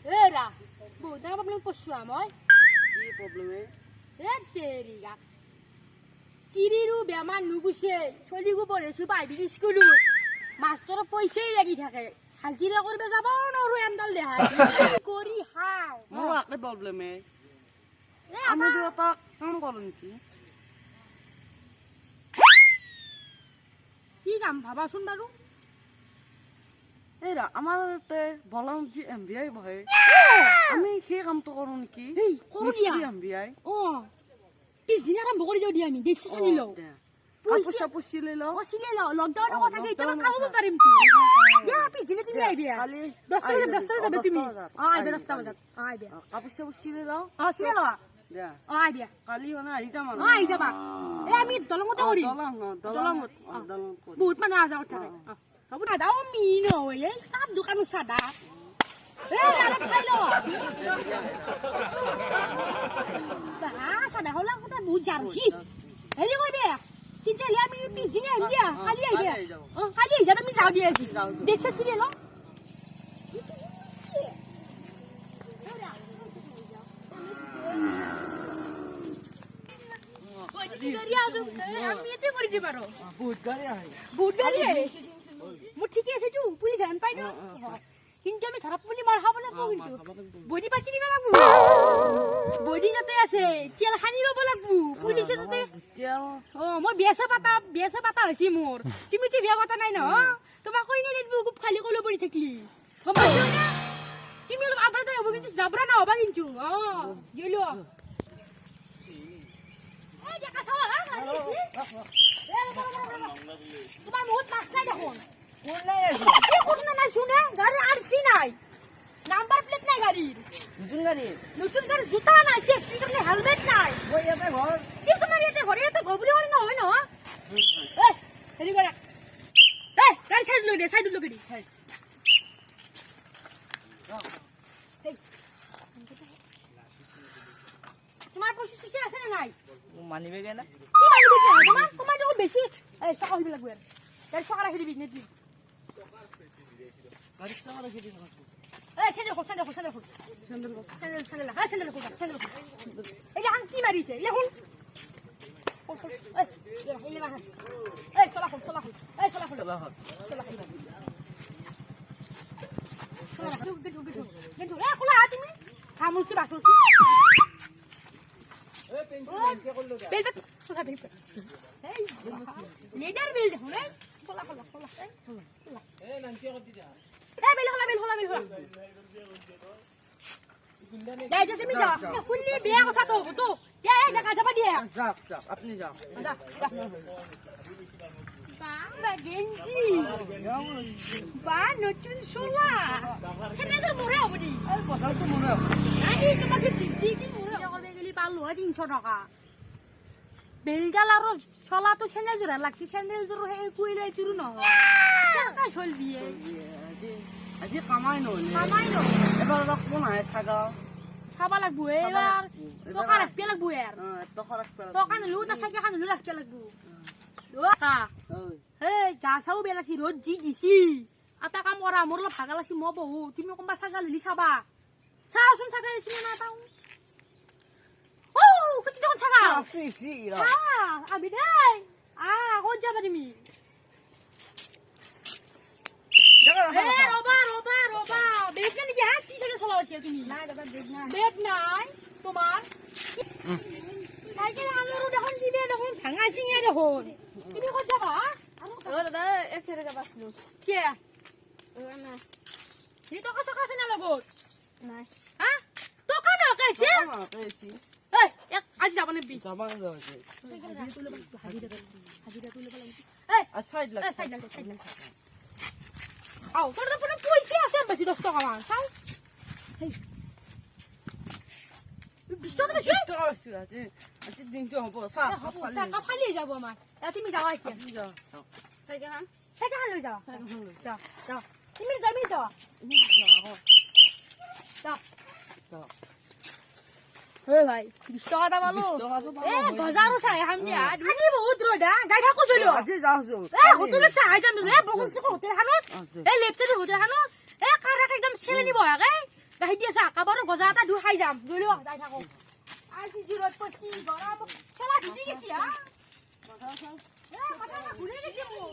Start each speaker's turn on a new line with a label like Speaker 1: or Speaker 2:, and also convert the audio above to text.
Speaker 1: Era, buta ka problem poswa mo.
Speaker 2: কি প্রবলেমে
Speaker 1: Teriga. Chiriru বেমান নুগুছে চলিগো পরে সুপাই বিজি স্কুল মাস্টার পয়সাই লাগি থাকে হাজিরা করবে যাব নরু এন্ডাল দেহাই করি হাও
Speaker 2: মোর আকে প্রবলেমে আমি তো তা কাম করুন
Speaker 1: কি কাম ভাবা শুন বারু
Speaker 2: এরা আমার বললাম যে এমবিআই বহে আমি সেই কামটো করো নাকি
Speaker 1: এই কোন দিয়া
Speaker 2: এমবিআই
Speaker 1: ও পিছদিন আরম্ভ করে দিও দিয়া আমি ডিসিশন নিলো
Speaker 2: পয়সা পয়সা লইল
Speaker 1: ওসিলে লকডাউনের কথা কি কেন খাবো পারিম কি ইয়া পিছদিন তুমি আইবে
Speaker 2: কালি
Speaker 1: 10টা যাবে তুমি আইবে 10টা বাজে আইবে
Speaker 2: পয়সা পয়সা লইল
Speaker 1: ওসিলে ল
Speaker 2: দে
Speaker 1: আইবে
Speaker 2: কালি মানে আই যাম
Speaker 1: আই যাবা এ আমি দলঙতে করি
Speaker 2: দলঙত
Speaker 1: বহুত মানুহ আ যাও থাকে হ'ব না দাও মি নয় এই সব দোকান সাদা এ আরে খাই লো বা সাদা হলা কথা বহুত জানছি হেৰি কৰিবে কিন্তু আমি পিছদিনে আহিম দিয়া কালি আহিবে কালি আহি যাবা আমি যাওঁ দিয়া আজি দেখছে চিৰিয়েল আমি এতে কৰি দিব পাৰো
Speaker 2: বহুত গাড়ি আহে
Speaker 1: বহুত গাড়ী আহে মোৰ ঠিকে আছে তো পুলিচ জান পাই ন কিন্তু আমি ধৰা পুলি মাৰ খাব লাগিব কিন্তু বডি পাচি দিব লাগিব বডি যাতে আছে তেল সানি ল'ব লাগিব পুলিচে যাতে মই বিয়াছে পাতা হৈছে মোৰ তুমি যে বিয়া পাতা নাই ন তোমাক কৈ নিদিব খুব খালি কলো পৰি থাকিলি গম পাইছো না তুমি অলপ আবৰা হ'ব কিন্তু জাবৰা নহবা কিন্তু জলো এই দেখা চাও তোমার বহুত মাছ নাই দেখুন কোন নাই শুনে গাড়ি আরসি নাই নাম্বার প্লেট নাই গাড়ির নতুন গাড়ি জুতা নাই সেফটি করলে হেলমেট নাই কি তোমার এতে ঘরে ঘুরে হয় না হয় না এই হেরি করে এই গাড়ি সাইড লই দে সাইড লই দি তোমার পয়সা সুসি আছে না নাই
Speaker 2: মানিবে কেনা
Speaker 1: কি মানিবে কেনা তোমার যখন বেশি এই টাকা হইবে লাগবে গাড়ি টাকা রাখি দিবি নেটি
Speaker 2: গাড়ি চালা রাখি দিন
Speaker 1: এই স্যান্ডেল এই যে কি মারিছে এই এখন এই চলা খোলা তুমি খামুছি বাসুছি লেডার বেল দেখুন খোলা তুমি যাও খুললি বিয়া কথা তো তো দেখা যাবা দিয়ে
Speaker 2: আপনি যাও
Speaker 1: গেঞ্জি বা নতুন সোলা সেনেদের মরে হব নি তোমাকে চিন্তি কি মরে করবে গেলি পারলো 300 টাকা বেলডাল আর সোলা তো সেন্ডেল জোড়া লাগছে সেন্ডেল জোড়া হে কুইলে জুরু না চলবি
Speaker 2: আজি কামাই নয় এবার কোন আয় ছাগা
Speaker 1: খাবা লাগবো এবার টকা রাখতে লাগবো এর টকা নিলু না সাইকে খান নিলু রাখতে লাগবো কা এই গাছাও বেলাছি রোদ জি দিছি আটা কাম করা মোর ল ভাগা লাগছি ম বহু তুমি কোনবা ছাগা লিলি চাবা চাওচোন ছাগা দিছি না তাও ও কত যখন ছাগা আবি দেই কোন যাবা তুমি রবা বেগ না কি কি সাইকেল চালাওছে তুমি বেগ নাই তোমার সাইকেল আনলো দেখুন দিবে দেখুন ভাঙা সিঙে দেখুন তুমি কত যাবা
Speaker 3: দাদা এ ছেড়ে যাবা আসলো
Speaker 1: কে
Speaker 3: না
Speaker 1: নি তো কষ্ট কাছে না লগত
Speaker 3: নাই
Speaker 1: টাকা না কাছে এই আজ যাব না বি
Speaker 2: যাবা না যাচ্ছে
Speaker 1: হাজিরা তুলে বলা এই
Speaker 2: সাইড লাগ
Speaker 1: আও তোর তো পুরো পয়সা আছে বেশি 10 টাকা মান চাও এই 20 টাকা বেশি
Speaker 2: আছে আজকে দিনটো হবো
Speaker 1: টাকা ফালি যাব আমার তুমি যাও আইছে
Speaker 2: যাও
Speaker 3: সাইকেল
Speaker 1: লই যাও যাও তুমি যাও হে ভাই 20 টাকা দা ভালো এ বাজারও চাই হাম দিয়া আজি বহুত রোডা যাই থাকো চলো
Speaker 2: আজি যাও
Speaker 1: এ হোটেলে চাই যাম এ বহুত হোটেল হানো এ লেফটে হোটেল হানো এ কারা একদম ছেলে নিব আগে গাখীৰ দি আছা কাবাৰো গজা এটা দুই খাই যাম লৈ লোৱা যাই থাকো আজি জোৰত পচি গৰম খেলা ভিজি গেছি হা মাথা ঘূৰি গেছি মোৰ